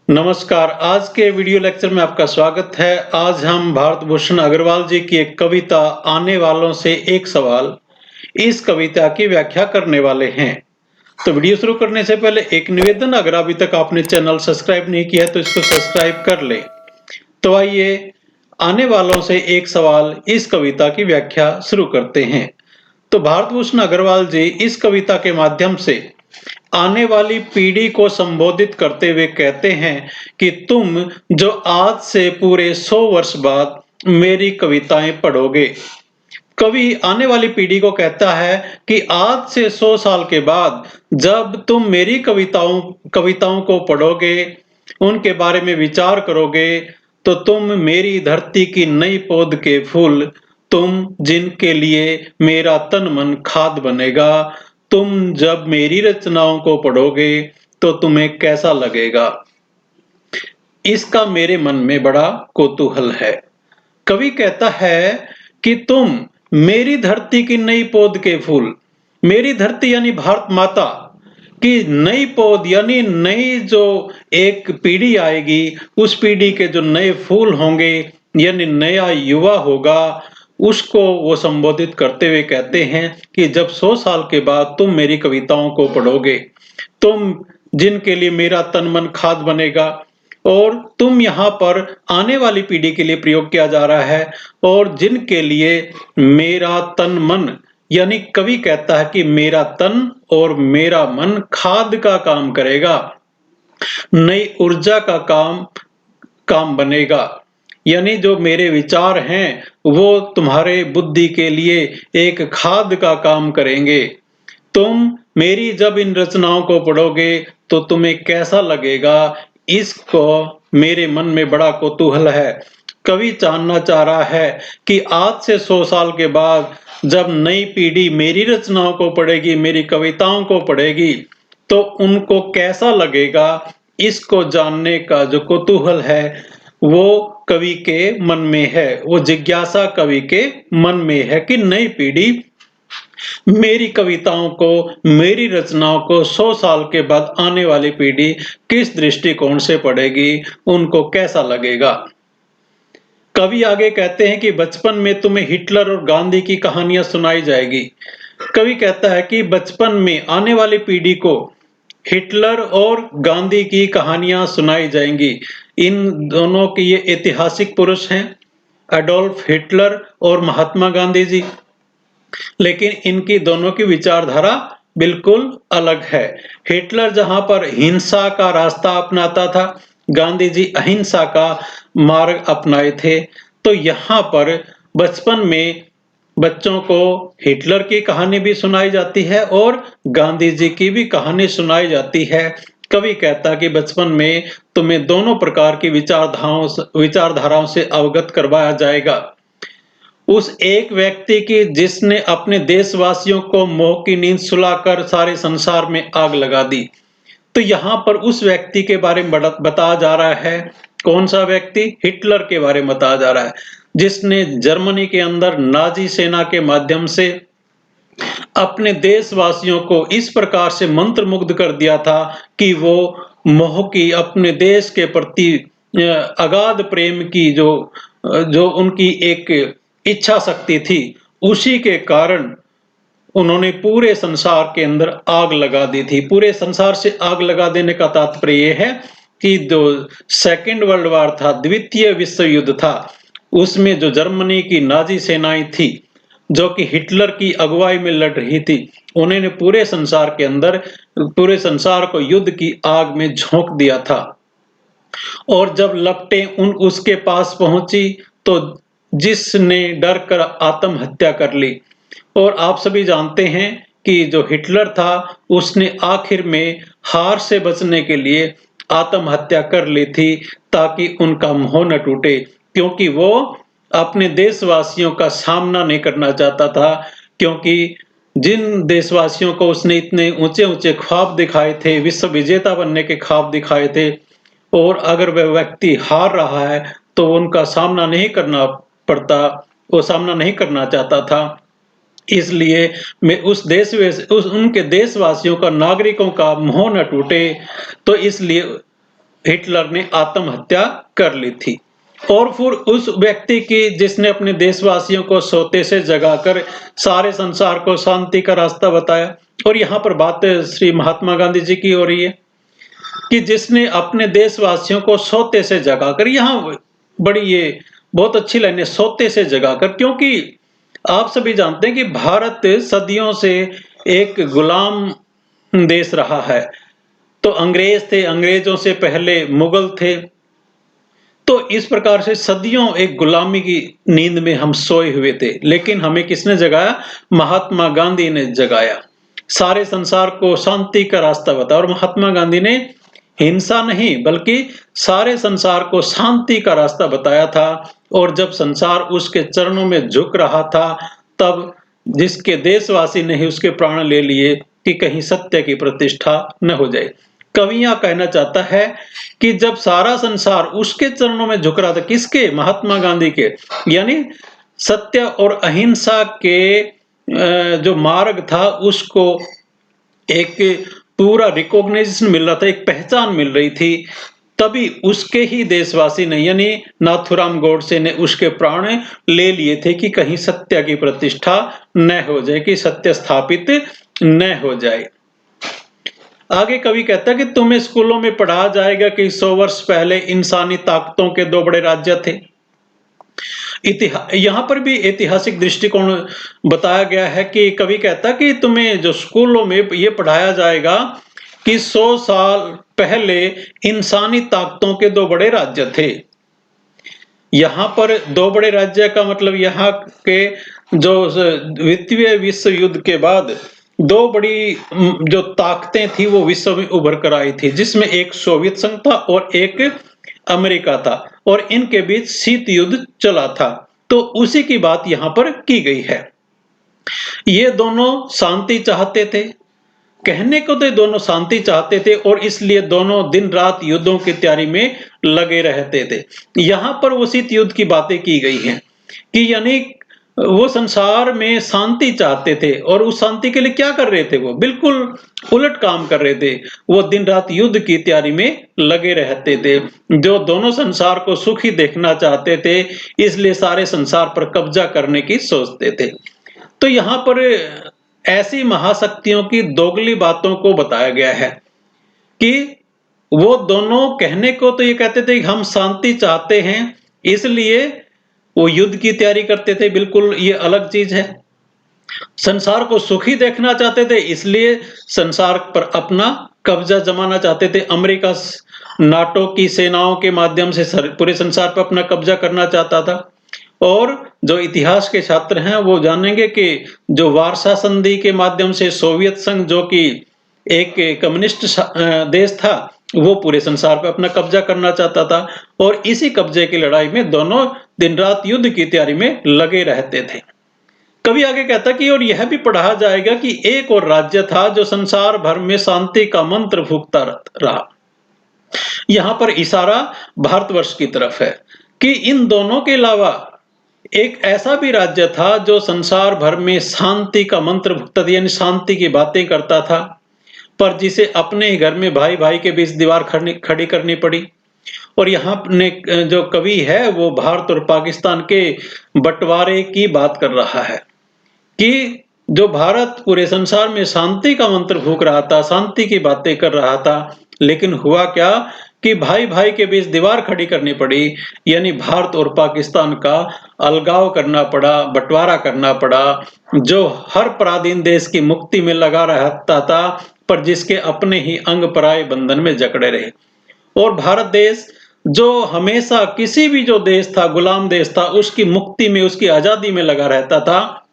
नमस्कार। आज के वीडियो लेक्चर में आपका स्वागत है। आज हम भारत भूषण अग्रवाल जी की एक कविता आने वालों से एक सवाल, इस कविता की व्याख्या करने वाले हैं। तो वीडियो शुरू करने से पहले एक निवेदन, अगर अभी तक आपने चैनल सब्सक्राइब नहीं किया है तो इसको सब्सक्राइब कर लें। तो आइए आने वालों से एक सवाल, इस कविता की व्याख्या शुरू करते हैं। तो भारत भूषण अग्रवाल जी इस कविता के माध्यम से आने वाली पीढ़ी को संबोधित करते हुए कहते हैं कि तुम जो आज से पूरे 100 वर्ष बाद मेरी कविताएं पढ़ोगे। कवि आने वाली पीढ़ी को कहता है कि आज से 100 साल के बाद जब तुम मेरी कविताओं को पढ़ोगे, उनके बारे में विचार करोगे, तो तुम मेरी धरती की नई पौध के फूल, तुम जिनके लिए मेरा तन मन खाद बनेगा, तुम जब मेरी रचनाओं को पढ़ोगे तो तुम्हें कैसा लगेगा। इसका मेरे मन में बड़ा कौतूहल है। कवि कहता है कि तुम मेरी धरती की नई पौध के फूल, मेरी धरती यानी भारत माता की नई पौध यानी नई जो एक पीढ़ी आएगी, उस पीढ़ी के जो नए फूल होंगे यानी नया युवा होगा, उसको वो संबोधित करते हुए कहते हैं कि जब 100 साल के बाद तुम मेरी कविताओं को पढ़ोगे, तुम जिनके लिए मेरा तन मन खाद बनेगा, और तुम यहाँ पर आने वाली पीढ़ी के लिए प्रयोग किया जा रहा है, और जिनके लिए मेरा तन मन यानी कवि कहता है कि मेरा तन और मेरा मन खाद का काम करेगा, नई ऊर्जा का काम बनेगा। यानी जो मेरे विचार हैं वो तुम्हारे बुद्धि के लिए एक खाद का काम करेंगे। तुम मेरी जब इन रचनाओं को पढ़ोगे तो तुम्हें कैसा लगेगा, इसको मेरे मन में बड़ा कौतूहल है। कवि जानना चाह रहा है कि आज से 100 साल के बाद जब नई पीढ़ी मेरी रचनाओं को पढ़ेगी, मेरी कविताओं को पढ़ेगी, तो उनको कैसा लगेगा। इसको जानने का जो कौतूहल है वो कवि के मन में है, वो जिज्ञासा कवि के मन में है कि नई पीढ़ी मेरी कविताओं को, मेरी रचनाओं को 100 साल के बाद आने वाली पीढ़ी किस दृष्टिकोण से पढ़ेगी, उनको कैसा लगेगा। कवि आगे कहते हैं कि बचपन में तुम्हें हिटलर और गांधी की कहानियां सुनाई जाएगी। कवि कहता है कि बचपन में आने वाली पीढ़ी को हिटलर और गांधी की कहानियां सुनाई जाएंगी। इन दोनों के ये ऐतिहासिक पुरुष हैं, एडोल्फ हिटलर और महात्मा गांधी जी। लेकिन इनकी दोनों की विचारधारा बिल्कुल अलग है। हिटलर जहां पर हिंसा का रास्ता अपनाता था, गांधी जी अहिंसा का मार्ग अपनाए थे। तो यहाँ पर बचपन में बच्चों को हिटलर की कहानी भी सुनाई जाती है और गांधी जी की भी कहानी सुनाई जाती है। कवि कहता कि बचपन में तुम्हें दोनों प्रकार की विचारधाराओं से अवगत करवाया जाएगा। उस एक व्यक्ति की जिसने अपने देशवासियों को मोह की नींद सुलाकर सारे संसार में आग लगा दी। तो यहाँ पर उस व्यक्ति के बारे में बताया जा रहा है। कौन सा व्यक्ति? हिटलर के बारे में बताया जा रहा है, जिसने जर्मनी के अंदर नाजी सेना के माध्यम से अपने देशवासियों को इस प्रकार से मंत्रमुग्ध कर दिया था कि वो मोह की, अपने देश के प्रति अगाध प्रेम की जो उनकी एक इच्छा शक्ति थी, उसी के कारण उन्होंने पूरे संसार के अंदर आग लगा दी थी। पूरे संसार से आग लगा देने का तात्पर्य यह है कि जो सेकेंड वर्ल्ड वॉर था, द्वितीय विश्व युद्ध था, उसमें जो जर्मनी की नाजी सेनाएं थी जो कि हिटलर की अगुवाई में लड़ रही थी, उन्होंने पूरे संसार के अंदर पूरे संसार को युद्ध की आग में झोंक दिया था। और जब लपटें उसके पास पहुंची तो जिसने डर कर आत्महत्या कर ली। और आप सभी जानते हैं कि जो हिटलर था उसने आखिर में हार से बचने के लिए आत्महत्या कर ली थी, ताकि उनका मोह न टूटे, क्योंकि वो अपने देशवासियों का सामना नहीं करना चाहता था। क्योंकि जिन देशवासियों को उसने इतने ऊंचे ऊंचे ख्वाब दिखाए थे, विश्व विजेता बनने के ख्वाब दिखाए थे, और अगर वह व्यक्ति हार रहा है तो उनका सामना नहीं करना पड़ता, वो सामना नहीं करना चाहता था। इसलिए मैं उनके देशवासियों का, नागरिकों का मोह न टूटे, तो इसलिए हिटलर ने आत्महत्या कर ली थी। और फिर उस व्यक्ति की जिसने अपने देशवासियों को सोते से जगाकर सारे संसार को शांति का रास्ता बताया। और यहाँ पर बात श्री महात्मा गांधी जी की हो रही है कि जिसने अपने देशवासियों को सोते से जगाकर, यहाँ बड़ी ये बहुत अच्छी लाइन है, सोते से जगाकर, क्योंकि आप सभी जानते हैं कि भारत सदियों से एक गुलाम देश रहा है। तो अंग्रेज थे, अंग्रेजों से पहले मुगल थे। तो इस प्रकार से सदियों एक गुलामी की नींद में हम सोए हुए थे, लेकिन हमें किसने जगाया? महात्मा गांधी ने जगाया। सारे संसार को शांति का रास्ता बताया। और महात्मा गांधी ने हिंसा नहीं बल्कि सारे संसार को शांति का रास्ता बताया था। और जब संसार उसके चरणों में झुक रहा था, तब जिसके देशवासी ने ही उसके प्राण ले लिए कि कहीं सत्य की प्रतिष्ठा न हो जाए। कवियां कहना चाहता है कि जब सारा संसार उसके चरणों में झुक रहा था, किसके? महात्मा गांधी के। यानी सत्य और अहिंसा के जो मार्ग था उसको एक पूरा रिकॉग्निशन मिल रहा था, एक पहचान मिल रही थी। तभी उसके ही देशवासी ने यानी नाथूराम गोडसे ने उसके प्राण ले लिए थे कि कहीं सत्य की प्रतिष्ठा न हो जाए, कि सत्य स्थापित न हो जाए। आगे कवि कहता है कि तुम्हें स्कूलों में पढ़ाया जाएगा कि 100 वर्ष पहले इंसानी ताकतों के 2 बड़े राज्य थे। यहां पर भी ऐतिहासिक दृष्टिकोण बताया गया है कि कवि कहता है कि तुम्हें जो स्कूलों में ये पढ़ाया जाएगा कि 100 साल पहले इंसानी ताकतों के 2 बड़े राज्य थे। यहां पर 2 बड़े राज्य का मतलब यहाँ के जो द्वितीय विश्व युद्ध के बाद 2 बड़ी जो ताकतें थी वो विश्व में उभर कर आई थी, जिसमें एक सोवियत संघ था और एक अमेरिका था। और इनके बीच शीत युद्ध चला था। तो उसी की बात यहाँ पर की गई है। ये दोनों शांति चाहते थे, कहने को तो दोनों शांति चाहते थे, और इसलिए दोनों दिन रात युद्धों की तैयारी में लगे रहते थे। यहां पर वो शीत युद्ध की बातें की गई हैं कि यानी वो संसार में शांति चाहते थे, और उस शांति के लिए क्या कर रहे थे? वो बिल्कुल उलट काम कर रहे थे। वो दिन रात युद्ध की तैयारी में लगे रहते थे। जो दोनों संसार को सुखी देखना चाहते थे, इसलिए सारे संसार पर कब्जा करने की सोचते थे। तो यहाँ पर ऐसी महाशक्तियों की दोगली बातों को बताया गया है कि वो दोनों कहने को तो ये कहते थे कि हम शांति चाहते हैं, इसलिए वो युद्ध की तैयारी करते थे, बिल्कुल ये अलग चीज है। संसार को सुखी देखना चाहते थे, इसलिए संसार पर अपना कब्जा जमाना चाहते थे। अमेरिका नाटो की सेनाओं के माध्यम से पूरे संसार पर अपना कब्जा करना चाहता था। और जो इतिहास के छात्र हैं वो जानेंगे कि जो वार्सा संधि के माध्यम से सोवियत संघ, जो कि एक कम्युनिस्ट देश था, वो पूरे संसार पर अपना कब्जा करना चाहता था। और इसी कब्जे की लड़ाई में दोनों दिन रात युद्ध की तैयारी में लगे रहते थे। कवि आगे कहता कि और यह भी पढ़ा जाएगा कि एक और राज्य था जो संसार भर में शांति का मंत्र फूंकता रहा। यहां पर इशारा भारतवर्ष की तरफ है कि इन दोनों के अलावा एक ऐसा भी राज्य था जो संसार भर में शांति का मंत्र फूंकता था, यानी शांति की बातें करता था, पर जिसे अपने ही घर में भाई भाई के बीच दीवार खड़ी करनी पड़ी। और यहाँ ने जो कवि है वो भारत और पाकिस्तान के बंटवारे की बात कर रहा है कि जो भारत पूरे संसार में शांति का मंत्र फूंक रहा था, शांति की बातें कर रहा था, लेकिन हुआ क्या कि भाई भाई के बीच दीवार खड़ी करनी पड़ी, यानी भारत और पाकिस्तान का अलगाव करना पड़ा, बंटवारा करना पड़ा। जो हर पराधीन देश की मुक्ति में लगा रहता था, पर जिसके अपने ही अंग पराये बंधन में जकड़े रहे। और भारत देश जो हमेशा किसी भी जो देश था, गुलाम देश था, उसकी मुक्ति में, उसकी आजादी में लगा रहता था,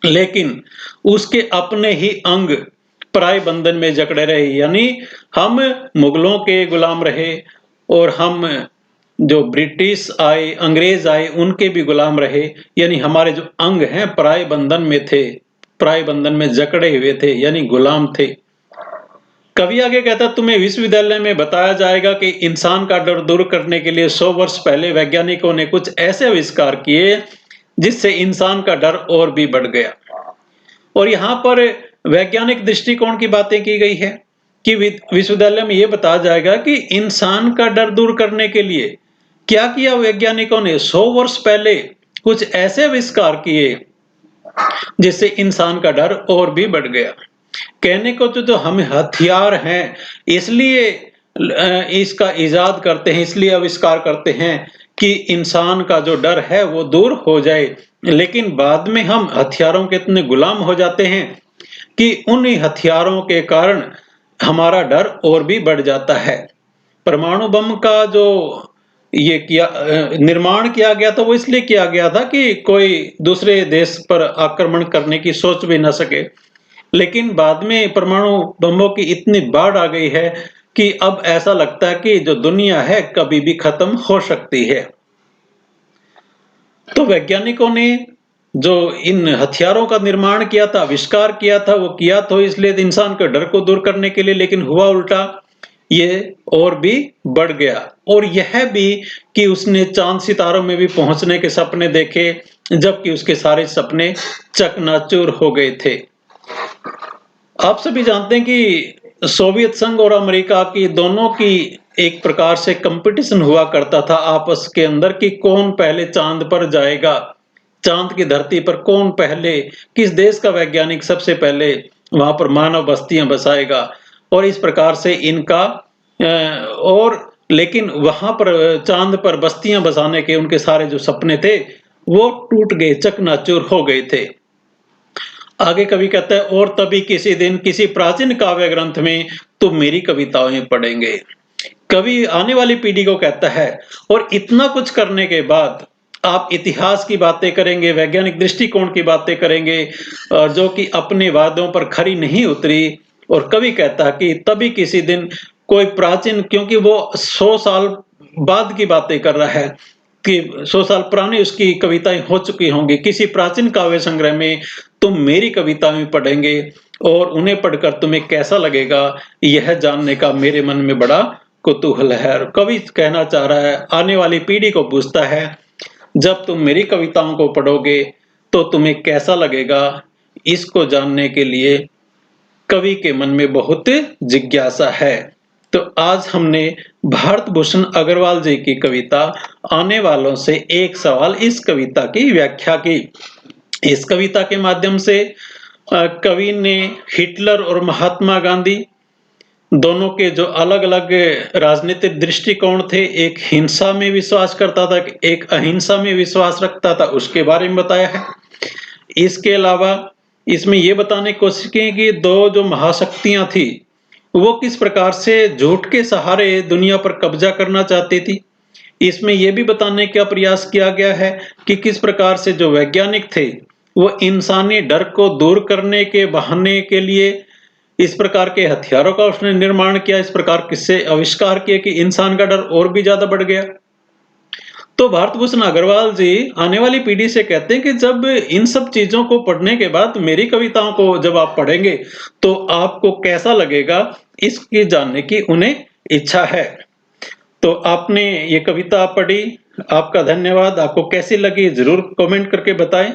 लेकिन उसके अपने ही अंग पराय बंधन में जकड़े रहे। यानी हम मुगलों के गुलाम रहे, और हम जो ब्रिटिश आए, अंग्रेज आए, उनके भी गुलाम रहे। यानी हमारे जो अंग हैं पराय बंधन में थे, पराय बंधन में जकड़े हुए थे, यानी गुलाम थे। कवि आगे कहता तुम्हें विश्वविद्यालय में बताया जाएगा कि इंसान का डर दूर करने के लिए 100 वर्ष पहले वैज्ञानिकों ने कुछ ऐसे आविष्कार किए जिससे इंसान का डर और भी बढ़ गया। और यहाँ पर वैज्ञानिक दृष्टिकोण की बातें की गई है कि विश्वविद्यालय में ये बताया जाएगा कि इंसान का डर दूर करने के लिए क्या किया वैज्ञानिकों ने। 100 वर्ष पहले कुछ ऐसे आविष्कार किए जिससे इंसान का डर और भी बढ़ गया। कहने को तो हमें हथियार हैं, इसलिए इसका इजाद करते हैं, इसलिए आविष्कार करते हैं कि इंसान का जो डर है वो दूर हो जाए। लेकिन बाद में हम हथियारों के इतने गुलाम हो जाते हैं कि उन्हीं हथियारों के कारण हमारा डर और भी बढ़ जाता है। परमाणु बम का जो ये निर्माण किया गया था वो इसलिए किया गया था कि कोई दूसरे देश पर आक्रमण करने की सोच भी ना सके। लेकिन बाद में परमाणु बमों की इतनी बाढ़ आ गई है कि अब ऐसा लगता है कि जो दुनिया है कभी भी खत्म हो सकती है। तो वैज्ञानिकों ने जो इन हथियारों का निर्माण किया था, आविष्कार किया था, वो किया तो इसलिए इंसान के डर को दूर करने के लिए, लेकिन हुआ उल्टा, ये और भी बढ़ गया। और यह भी कि उसने चांद सितारों में भी पहुंचने के सपने देखे, जबकि उसके सारे सपने चकनाचूर हो गए थे। आप सभी जानते हैं कि सोवियत संघ और अमेरिका की दोनों की एक प्रकार से कंपटीशन हुआ करता था आपस के अंदर कि कौन पहले चांद पर जाएगा, चांद की धरती पर कौन पहले, किस देश का वैज्ञानिक सबसे पहले वहां पर मानव बस्तियां बसाएगा। और इस प्रकार से इनका और लेकिन वहां पर चांद पर बस्तियां बसाने के उनके सारे जो सपने थे वो टूट गए, चकनाचूर हो गए थे। आगे कवि कहता है, और तभी किसी दिन किसी प्राचीन काव्य ग्रंथ में तुम मेरी कविताएं पढ़ेंगे। कवि आने वाली पीढ़ी को कहता है, और इतना कुछ करने के बाद आप इतिहास की बातें करेंगे, वैज्ञानिक दृष्टिकोण की बातें करेंगे, जो कि अपने वादों पर खरी नहीं उतरी। और कवि कहता है कि तभी किसी दिन कोई प्राचीन, क्योंकि वो 100 साल बाद की बातें कर रहा है कि 100 साल पुरानी उसकी कविताएं हो चुकी होंगी, किसी प्राचीन काव्य संग्रह में तुम मेरी कविताएं पढ़ेंगे और उन्हें पढ़कर तुम्हें कैसा लगेगा, यह जानने का मेरे मन में बड़ा कुतूहल है। और कवि कहना चाह रहा है, आने वाली पीढ़ी को पूछता है, जब तुम मेरी कविताओं को पढ़ोगे तो तुम्हें कैसा लगेगा, इसको जानने के लिए कवि के मन में बहुत जिज्ञासा है। तो आज हमने भारत भूषण अग्रवाल जी की कविता आने वालों से एक सवाल, इस कविता की व्याख्या की। इस कविता के माध्यम से कवि ने हिटलर और महात्मा गांधी दोनों के जो अलग अलग राजनीतिक दृष्टिकोण थे, एक हिंसा में विश्वास करता था, एक अहिंसा में विश्वास रखता था, उसके बारे में बताया है। इसके अलावा इसमें यह बताने की कोशिश की कि दो जो महाशक्तियां थी वो किस प्रकार से झूठ के सहारे दुनिया पर कब्जा करना चाहती थी। इसमें यह भी बताने का प्रयास किया गया है कि किस प्रकार से जो वैज्ञानिक थे वो इंसानी डर को दूर करने के बहाने के लिए इस प्रकार के हथियारों का उसने निर्माण किया, इस प्रकार किससे आविष्कार किए कि इंसान का डर और भी ज्यादा बढ़ गया। तो भारत भूषण अग्रवाल जी आने वाली पीढ़ी से कहते हैं कि जब इन सब चीजों को पढ़ने के बाद मेरी कविताओं को जब आप पढ़ेंगे तो आपको कैसा लगेगा, इसकी जानने की उन्हें इच्छा है। तो आपने ये कविता पढ़ी, आपका धन्यवाद। आपको कैसी लगी जरूर कमेंट करके बताएं।